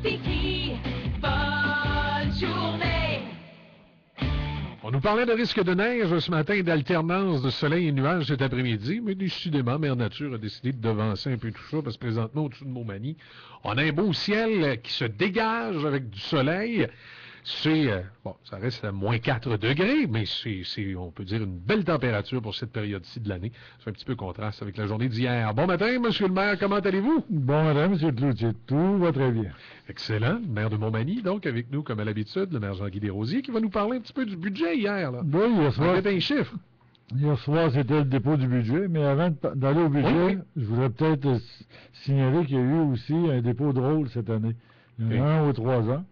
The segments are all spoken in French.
Tiki, bonne journée. On nous parlait de risque de neige ce matin et d'alternance de soleil et nuages cet après-midi, mais décidément, Mère Nature a décidé de devancer un peu tout ça, parce que présentement, au-dessus de Montmagny, on a un beau ciel qui se dégage avec du soleil. C'est, bon, ça reste à moins 4 degrés, mais c'est, on peut dire, une belle température pour cette période-ci de l'année. C'est un petit peu contraste avec la journée d'hier. Bon matin, monsieur le maire, comment allez-vous? Bon matin, monsieur Cloutier, tout va très bien. Excellent. Le maire de Montmagny, donc, avec nous, comme à l'habitude, le maire Jean-Guy Desrosiers, qui va nous parler un petit peu du budget hier, là. Oui, hier soir, un chiffre. hier soir, c'était le dépôt du budget, mais avant d'aller au budget, Oui. je voudrais peut-être signaler qu'il y a eu aussi un dépôt de rôle cette année. Il y en a un aux 3 ans.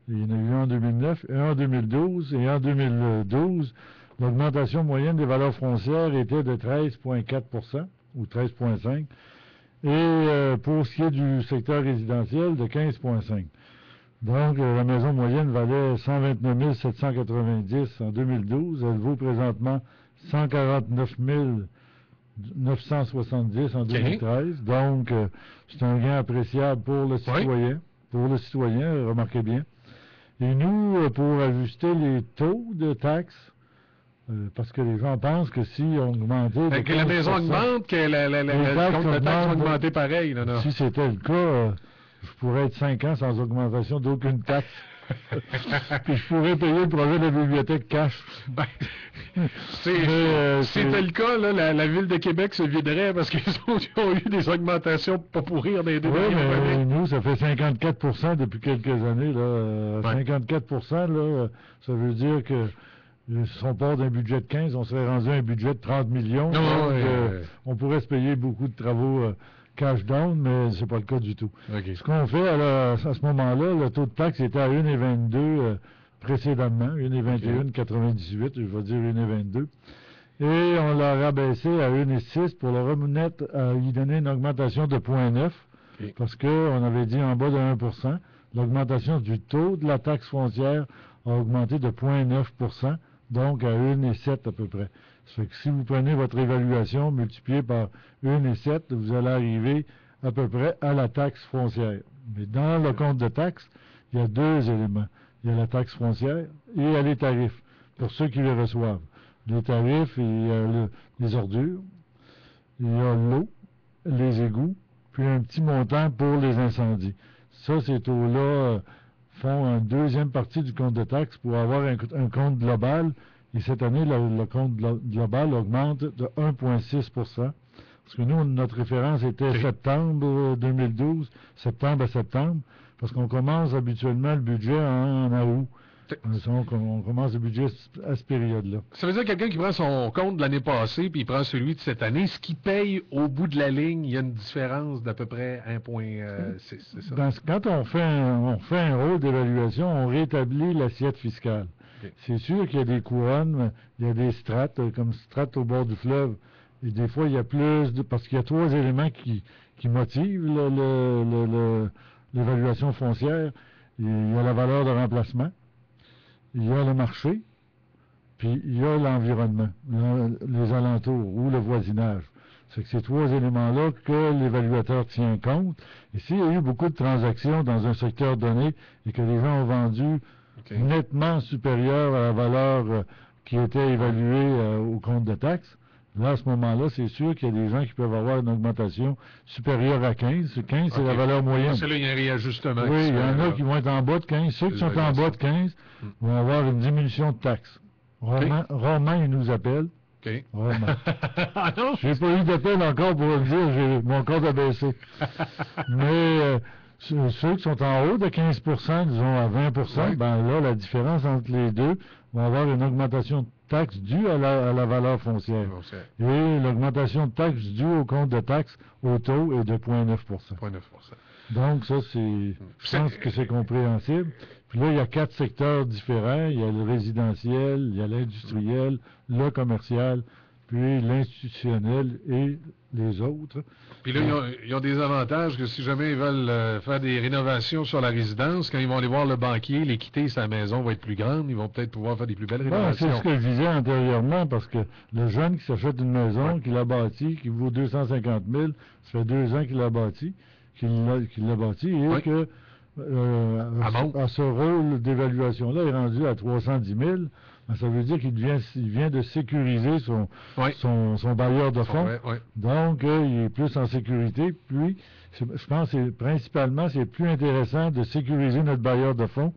Il y en a eu un en 2009, un en 2012, et en 2012, l'augmentation moyenne des valeurs foncières était de 13,4 ou 13,5 et pour ce qui est du secteur résidentiel, de 15,5. Donc, la maison moyenne valait 129 790 en 2012. Elle vaut présentement 149 970 en 2013. Donc, c'est un gain appréciable pour le citoyen. Oui. Pour le citoyen, remarquez bien. Et nous, pour ajuster les taux de taxes, parce que les gens pensent que si on augmentait... Que la maison augmente, que le compte de taxes va augmenter pareil. Là, si c'était le cas, je pourrais être 5 ans sans augmentation d'aucune taxe. Puis je pourrais payer le projet de la bibliothèque cash. Ben, c'était le cas, là, la Ville de Québec se viderait parce qu'ils ont eu des augmentations pas pour rire des deux dernières années. Nous, ça fait 54% depuis quelques années. Là. 54%, là, ça veut dire que si on part d'un budget de 15, on serait rendu à un budget de 30 millions. On pourrait se payer beaucoup de travaux cash down, mais c'est pas le cas du tout. Okay. Ce qu'on fait, à ce moment-là, le taux de taxe était à 1,22 précédemment, 1,21,98, je vais dire 1,22. Et on l'a rabaissé à 1,6 pour le remettre à y donner une augmentation de 0,9, parce qu'on avait dit en bas de 1%. L'augmentation du taux de la taxe foncière a augmenté de 0,9%, donc à 1,7 à peu près. Ça fait que si vous prenez votre évaluation multipliée par 1,7, vous allez arriver à peu près à la taxe foncière. Mais dans le compte de taxe, il y a 2 éléments. Il y a la taxe foncière et il y a les tarifs, pour ceux qui les reçoivent. Les tarifs, il y a les ordures, il y a l'eau, les égouts, puis un petit montant pour les incendies. Ça, ces taux-là font une deuxième partie du compte de taxe pour avoir un compte global. Et cette année, le compte global augmente de 1,6 %. Parce que nous, notre référence était septembre 2012, septembre à septembre, parce qu'on commence habituellement le budget en août. Donc, on commence le budget à cette période-là. Ça veut dire que quelqu'un qui prend son compte de l'année passée puis il prend celui de cette année, ce qu'il paye au bout de la ligne, il y a une différence d'à peu près 1,6, c'est ça? Quand on fait un rôle d'évaluation, on rétablit l'assiette fiscale. Okay. C'est sûr qu'il y a des couronnes, il y a des strates, comme strates au bord du fleuve. Et des fois, il y a parce qu'il y a 3 éléments qui motivent l'évaluation foncière. Il y a la valeur de remplacement, il y a le marché, puis il y a l'environnement, les alentours ou le voisinage. C'est que ces 3 éléments-là que l'évaluateur tient compte. Et s'il y a eu beaucoup de transactions dans un secteur donné et que les gens ont vendu nettement supérieur à la valeur qui était évaluée au compte de taxe, là, à ce moment-là, c'est sûr qu'il y a des gens qui peuvent avoir une augmentation supérieure à 15. 15, c'est la valeur moyenne. C'est là, il y a un réajustement. Oui, il y en a qui vont être en bas de 15. Ceux qui sont en bas de 15 vont avoir une diminution de taxes. Romain, il nous appelle. OK. Romain. J'ai pas eu d'appel encore pour le dire, mon compte a baissé. Mais ceux qui sont en haut de 15%, disons à 20%, ben là, la différence entre les deux va avoir une augmentation de taxes due à la valeur foncière. Et l'augmentation de taxes due au compte de taxes au taux est de 0,9%. 0,9%. Donc ça, je pense que c'est compréhensible. Puis là, il y a 4 secteurs différents. Il y a le résidentiel, il y a l'industriel, le commercial, puis l'institutionnel et les autres. Puis là, ils ont des avantages que si jamais ils veulent faire des rénovations sur la résidence, quand ils vont aller voir le banquier, l'équité, sa maison va être plus grande, ils vont peut-être pouvoir faire des plus belles rénovations. C'est ce que je disais antérieurement, parce que le jeune qui s'achète une maison, qui l'a bâtie, qui vaut 250 000, ça fait 2 ans qu'il l'a bâtie, et que à ce rôle d'évaluation-là est rendu à 310 000, ben, ça veut dire qu'il vient de sécuriser son bailleur de fonds. Donc, il est plus en sécurité. Puis, je pense que principalement, c'est plus intéressant de sécuriser notre bailleur de fonds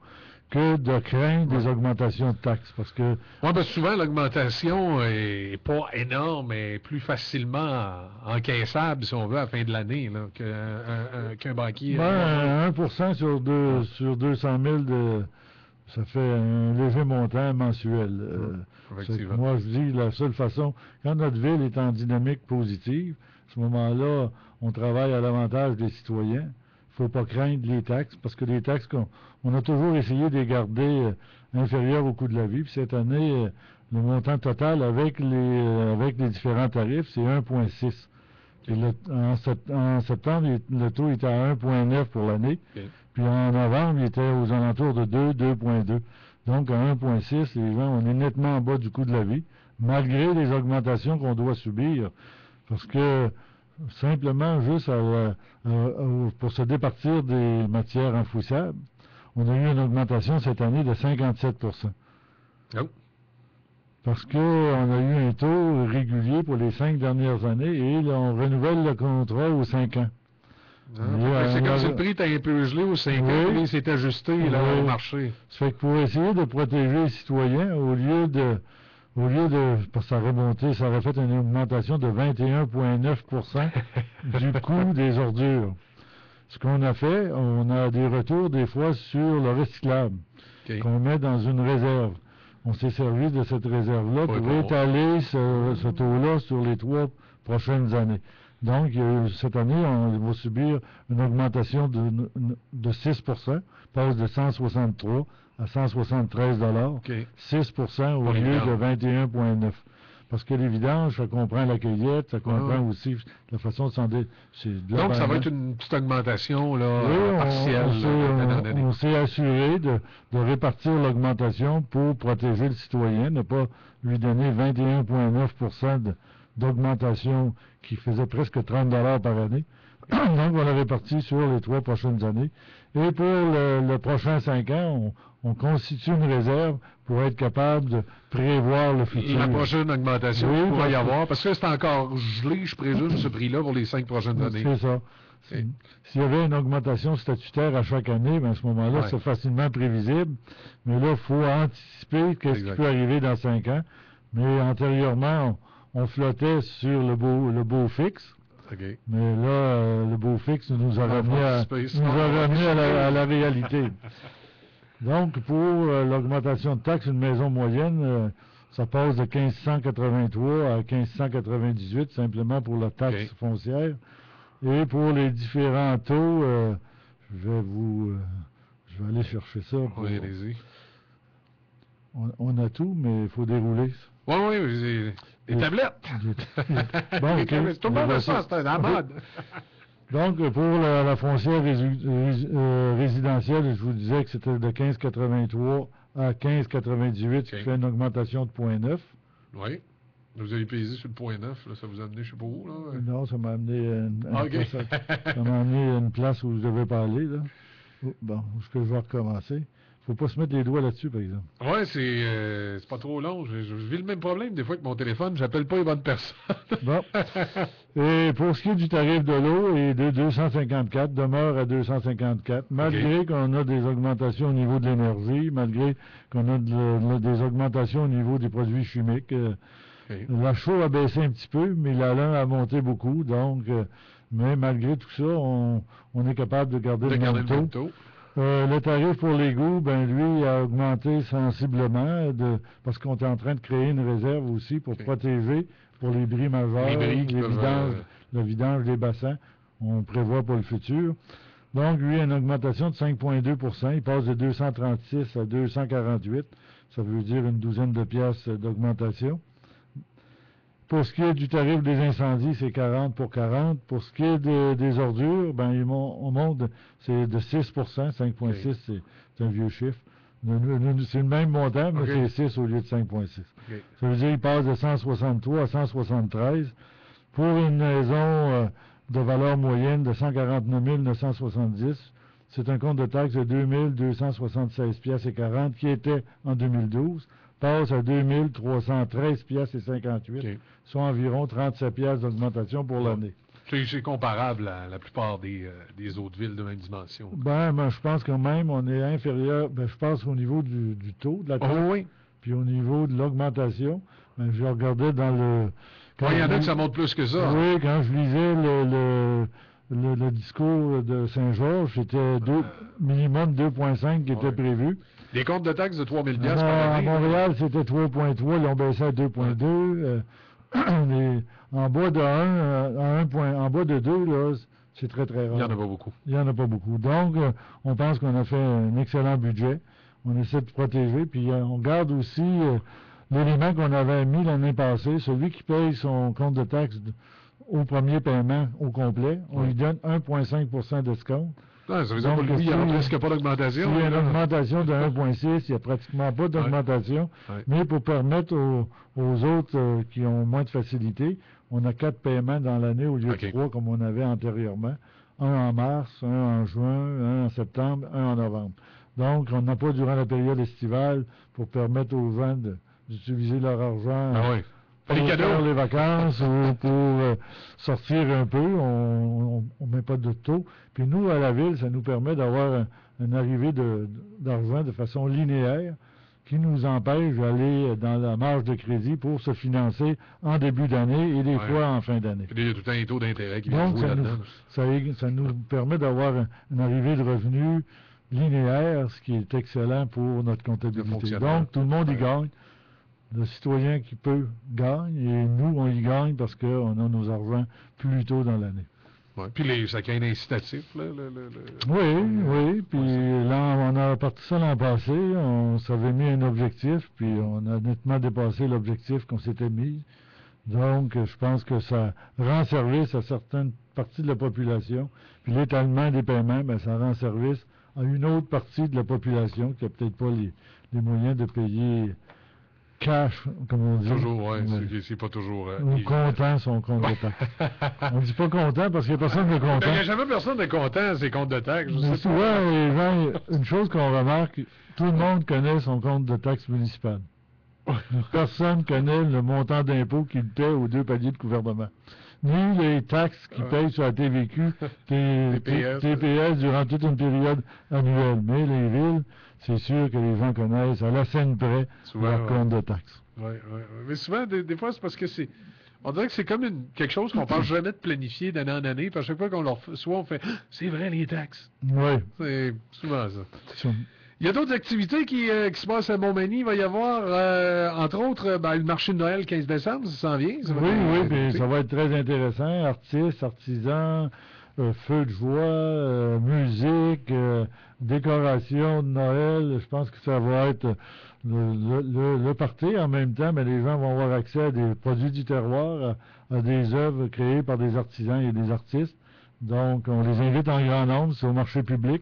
que de craindre des augmentations de taxes. Parce que souvent, l'augmentation est pas énorme, mais plus facilement encaissable, si on veut, à la fin de l'année, qu'un banquier. 1% sur 200 000, ça fait un léger montant mensuel. Moi, je dis, la seule façon, quand notre ville est en dynamique positive, à ce moment-là, on travaille à l'avantage des citoyens. Il ne faut pas craindre les taxes, parce que les taxes, on a toujours essayé de les garder inférieures au coût de la vie. Puis cette année, le montant total avec les différents tarifs, c'est 1,6. En septembre, le taux était à 1,9 pour l'année. Okay. Puis en novembre, il était aux alentours de 2,2. Donc, à 1,6, les gens, on est nettement en bas du coût de la vie, malgré les augmentations qu'on doit subir. Parce que simplement, juste pour se départir des matières enfouissables, on a eu une augmentation cette année de 57%. Oh. Parce qu'on a eu un taux régulier pour les 5 dernières années et là, on renouvelle le contrat aux 5 ans. C'est comme si le prix était un peu gelé aux 5 ans, et il s'est ajusté au marché. Ça fait que pour essayer de protéger les citoyens, au lieu de parce que ça aurait fait une augmentation de 21,9% du coût des ordures. Ce qu'on a fait, on a des retours des fois sur le recyclable qu'on met dans une réserve. On s'est servi de cette réserve-là pour étaler ce taux-là sur les 3 prochaines années. Donc, cette année, on va subir une augmentation de 6%, passe de 163 à 173 $, 6% au lieu de 21,9. Parce que les vidanges, ça comprend la cueillette, ça comprend aussi la façon de s'en Donc, ça va être une petite augmentation partielle. On s'est assuré de répartir l'augmentation pour protéger le citoyen, ne pas lui donner 21,9% d'augmentation qui faisait presque 30 $ par année. Donc, on l'a réparti sur les 3 prochaines années. Et pour le prochain 5 ans, on constitue une réserve pour être capable de prévoir le futur. La prochaine augmentation qu'il pourrait y avoir, parce que c'est encore gelé, je présume, ce prix-là pour les 5 prochaines années. C'est ça. S'il y avait une augmentation statutaire à chaque année, ben à ce moment-là, c'est facilement prévisible. Mais là, il faut anticiper qu'est-ce qui peut arriver dans 5 ans. Mais antérieurement, on flottait sur le beau fixe. Okay. Mais là, le beau fixe nous a ramené à la réalité. Donc, pour l'augmentation de taxes, une maison moyenne, ça passe de 1583 à 1598, simplement pour la taxe foncière. Et pour les différents taux, je vais aller chercher ça. Oui, allez-y. On a tout, mais il faut dérouler. Oui, des tablettes. Bon, okay. Tout le monde a ça, c'est la mode. Donc, pour la foncière résidentielle, je vous disais que c'était de 15,83 à 15,98, ce qui fait une augmentation de 0,9. Oui. Vous avez pesé sur le 0,9, là, ça vous a amené je sais pas où, là? Non, ça m'a amené ça m'a amené une place où je devais pas aller, là. Bon, est-ce que je vais recommencer? Faut pas se mettre les doigts là-dessus, par exemple. Oui, c'est pas trop long. Je vis le même problème des fois avec mon téléphone. J'appelle pas les bonnes personnes. Bon. Et pour ce qui est du tarif de l'eau, et de 254, demeure à 254, malgré qu'on a des augmentations au niveau de l'énergie, malgré qu'on a des augmentations au niveau des produits chimiques. La chaux a baissé un petit peu, mais la lin a monté beaucoup. Donc, mais malgré tout ça, on est capable de garder le même taux. Le tarif pour l'égout, ben lui, a augmenté sensiblement parce qu'on est en train de créer une réserve aussi pour protéger pour les bris majeurs, le vidange des bassins. On prévoit pour le futur. Donc, lui, une augmentation de 5,2 %. Il passe de 236 à 248. Ça veut dire une douzaine de piastres d'augmentation. Pour ce qui est du tarif des incendies, c'est 40 pour 40. Pour ce qui est des ordures, ben on monte, c'est de 6 5,6, c'est un vieux chiffre. C'est le même montant, mais c'est 6 au lieu de 5,6. Ça veut dire qu'il passe de 163 à 173. Pour une maison de valeur moyenne de 149 970, c'est un compte de taxe de 2276 piastres et 40 qui était en 2012, passe à 2313 piastres et 58, OK. soit environ 37 piastres d'augmentation pour l'année. C'est comparable à la plupart des autres villes de même dimension. Ben, je pense quand même on est inférieur, je pense au niveau du taux de la taxe, oui. puis au niveau de l'augmentation. Ben, je regardais dans le... Il y en a que ça monte plus que ça. Oui, quand je lisais le discours de Saint-Georges, c'était minimum 2,5 qui était prévu. Des comptes de taxes de 3000 piastres par À année. Montréal, c'était 3,3, ils l'ont baissé à 2,2. En bas de 1, en bas de 2, là, c'est très, très rare. Il n'y en a pas beaucoup. Il n'y en a pas beaucoup. Donc, on pense qu'on a fait un excellent budget. On essaie de protéger, puis on garde aussi l'élément qu'on avait mis l'année passée, celui qui paye son compte de taxe au premier paiement au complet, on lui donne 1,5 de d'escompte. Ça veut dire que lui, il n'y a presque pas d'augmentation. S'il y a une augmentation de 1,6, il n'y a pratiquement pas d'augmentation. Ouais. Mais pour permettre aux autres qui ont moins de facilité, on a 4 paiements dans l'année au lieu de 3 comme on avait antérieurement. Un en mars, un en juin, un en septembre, un en novembre. Donc, on n'a pas durant la période estivale pour permettre aux gens d'utiliser leur argent pour faire les vacances ou pour sortir un peu. On ne met pas de taux. Puis nous, à la ville, ça nous permet d'avoir une arrivée d'argent de façon linéaire qui nous empêche d'aller dans la marge de crédit pour se financer en début d'année et des fois en fin d'année. Il y a tout le temps un taux d'intérêt qui vient Donc, jouer là-dedans. ça nous permet d'avoir une arrivée de revenus linéaire, ce qui est excellent pour notre comptabilité. Donc, tout le monde y gagne. Le citoyen qui peut gagne et nous, on y gagne parce qu'on a nos argents plus tôt dans l'année. Ouais. Puis ça crée un incitatif, là. Oui. Puis là, on a parti ça l'an passé. On s'avait mis un objectif, puis on a nettement dépassé l'objectif qu'on s'était mis. Donc, je pense que ça rend service à certaines parties de la population. Puis l'étalement des paiements, ça rend service à une autre partie de la population qui n'a peut-être pas les moyens de payer cash, comme on dit. Toujours, oui. C'est pas toujours... Ou content son compte de taxe. On dit pas content parce qu'il n'y a personne de content. Il n'y a jamais personne de content, ces comptes de taxe. Mais souvent, les gens, une chose qu'on remarque, tout le monde connaît son compte de taxe municipale. Personne connaît le montant d'impôt qu'il paie aux 2 paliers de gouvernement. Ni les taxes qu'il paye sur la TVQ, TPS durant toute une période annuelle. Mais les villes, c'est sûr que les gens connaissent à la scène près leur compte de taxes. Oui. Mais souvent, des fois, c'est parce que on dirait que c'est comme quelque chose qu'on ne pense jamais de planifier d'année en année. Puis à chaque fois qu'on leur soit, on fait « C'est vrai, les taxes. » Oui. C'est souvent ça. Il y a d'autres activités qui se passent à Montmagny. Il va y avoir, entre autres, le marché de Noël le 15 décembre, ça s'en vient. Oui, puis ça va être très intéressant. Artistes, artisans, feux de joie, musique, décoration de Noël. Je pense que ça va être le party. En même temps, mais les gens vont avoir accès à des produits du terroir, à des œuvres créées par des artisans et des artistes. Donc, on les invite en grand nombre, c'est au marché public.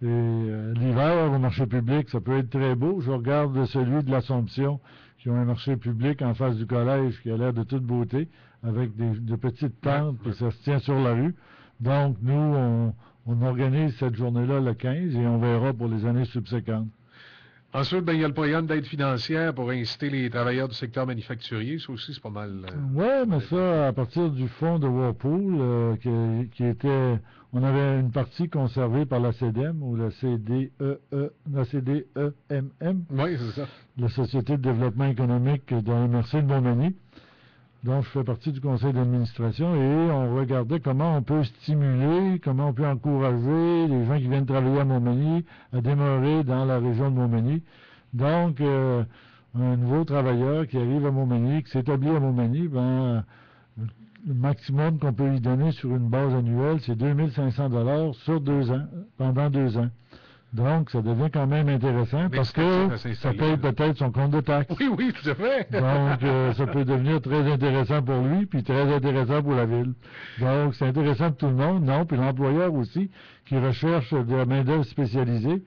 Et l'hiver, au marché public, ça peut être très beau. Je regarde celui de l'Assomption, qui ont un marché public en face du collège, qui a l'air de toute beauté, avec de petites tentes, puis ça se tient sur la rue. Donc, nous, on organise cette journée-là le 15 et on verra pour les années subséquentes. Ensuite, il y a le programme d'aide financière pour inciter les travailleurs du secteur manufacturier. Ça aussi, c'est pas mal. Oui, mais ça, à partir du fonds de Whirlpool, qui était... On avait une partie conservée par la CDEM ou la CDEMM. Oui, c'est ça. La Société de développement économique de la MRC de Montmagny. Donc, je fais partie du conseil d'administration et on regardait comment on peut stimuler, comment on peut encourager les gens qui viennent travailler à Montmagny à demeurer dans la région de Montmagny. Donc, un nouveau travailleur qui arrive à Montmagny, qui s'établit à Montmagny, le maximum qu'on peut lui donner sur une base annuelle, c'est 2500 $ sur 2 ans, pendant 2 ans. Donc, ça devient quand même intéressant parce que ça paye peut-être son compte de taxe. Oui, tout à fait. Donc, ça peut devenir très intéressant pour lui, puis très intéressant pour la ville. Donc, c'est intéressant pour tout le monde, non, puis l'employeur aussi, qui recherche de la main-d'œuvre spécialisée.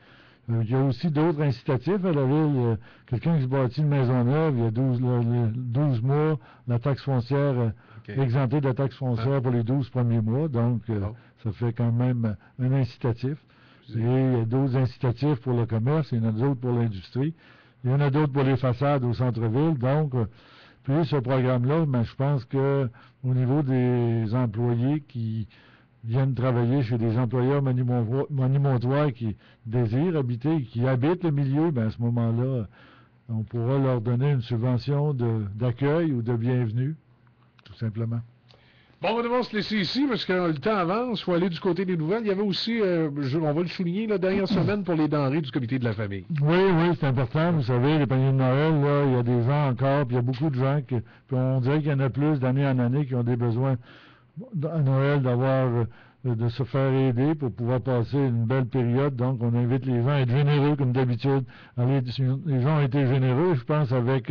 Il y a aussi d'autres incitatifs à la ville. Quelqu'un qui se bâtit une maison neuve, il y a 12 mois, la taxe foncière, exemptée de la taxe foncière pour les 12 premiers mois. Donc, ça fait quand même un incitatif. diffusé. Et il y a d'autres incitatifs pour le commerce, il y en a d'autres pour l'industrie, il y en a d'autres pour les façades au centre-ville. Donc, puis ce programme-là, ben, je pense que au niveau des employés qui viennent travailler chez des employeurs monimontois qui désirent habiter, qui habitent le milieu, ben, à ce moment-là, on pourra leur donner une subvention d'accueil ou de bienvenue, tout simplement. Bon, on va devoir se laisser ici parce que le temps avance. Il faut aller du côté des nouvelles. Il y avait aussi, on va le souligner, la dernière semaine pour les denrées du comité de la famille. Oui, c'est important. Vous savez, les paniers de Noël, là, il y a des gens encore, puis il y a beaucoup de gens puis on dirait qu'il y en a plus d'année en année qui ont des besoins à Noël de se faire aider pour pouvoir passer une belle période. Donc, on invite les gens à être généreux comme d'habitude. Les gens ont été généreux, je pense, avec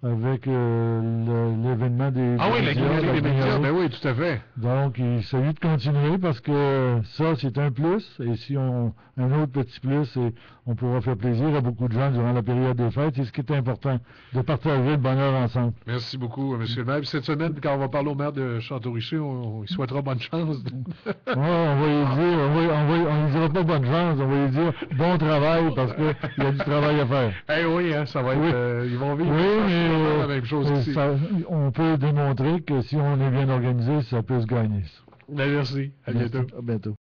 l'événement des la communauté des médias, ben oui, tout à fait. Donc, il s'agit de continuer parce que ça, c'est un plus. Et si un autre petit plus, on pourra faire plaisir à beaucoup de gens durant la période des fêtes. C'est ce qui est important, de partager le bonheur ensemble. Merci beaucoup, M. le maire. Puis cette semaine, quand on va parler au maire de Château-Richer, on lui souhaitera bonne chance. On va lui dire, on lui dira pas bonne chance, on va lui dire bon travail parce qu'il y a du travail à faire. Oui, hein, ça va être... ils vont vivre la même chose ici. On peut démontrer que si on est bien organisé, ça peut se gagner. Merci. À bientôt. À bientôt.